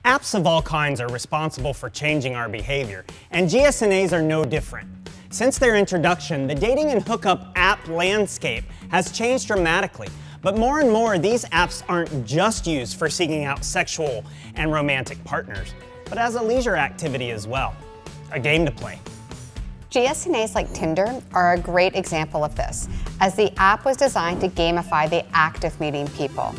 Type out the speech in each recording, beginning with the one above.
Apps of all kinds are responsible for changing our behavior, and GSNAs are no different. Since their introduction, the dating and hookup app landscape has changed dramatically, but more and more these apps aren't just used for seeking out sexual and romantic partners, but as a leisure activity as well, a game to play. GSNAs like Tinder are a great example of this, as the app was designed to gamify the act of meeting people.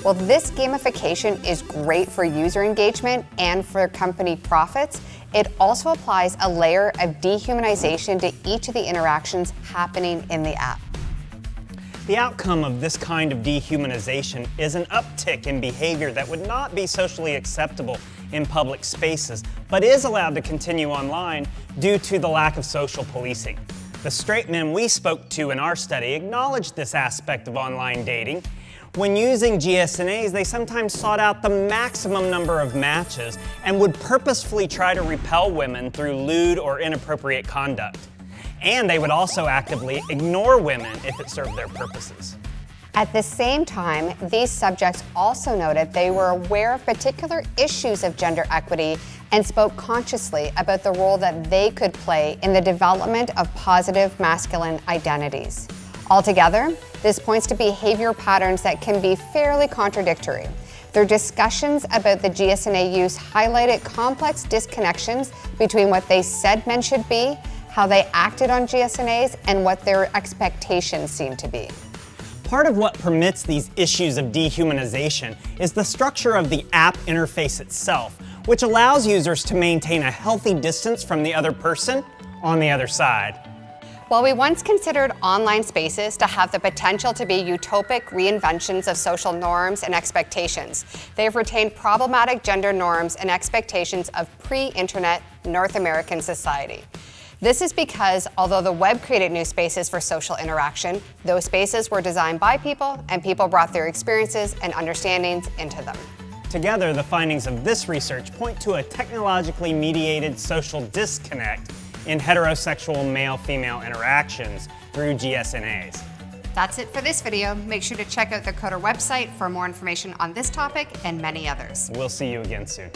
While this gamification is great for user engagement and for company profits, it also applies a layer of dehumanization to each of the interactions happening in the app. The outcome of this kind of dehumanization is an uptick in behavior that would not be socially acceptable in public spaces, but is allowed to continue online due to the lack of social policing. The straight men we spoke to in our study acknowledged this aspect of online dating. When using GSNAs, they sometimes sought out the maximum number of matches and would purposefully try to repel women through lewd or inappropriate conduct. And they would also actively ignore women if it served their purposes. At the same time, these subjects also noted they were aware of particular issues of gender equity and spoke consciously about the role that they could play in the development of positive masculine identities. Altogether, this points to behavior patterns that can be fairly contradictory. Their discussions about the GSNA use highlighted complex disconnections between what they said men should be, how they acted on GSNAs, and what their expectations seemed to be. Part of what permits these issues of dehumanization is the structure of the app interface itself, which allows users to maintain a healthy distance from the other person on the other side. While we once considered online spaces to have the potential to be utopic reinventions of social norms and expectations, they have retained problematic gender norms and expectations of pre-internet North American society. This is because, although the web created new spaces for social interaction, those spaces were designed by people, and people brought their experiences and understandings into them. Together, the findings of this research point to a technologically mediated social disconnect in heterosexual male-female interactions through GSNAs. That's it for this video. Make sure to check out the Coder website for more information on this topic and many others. We'll see you again soon.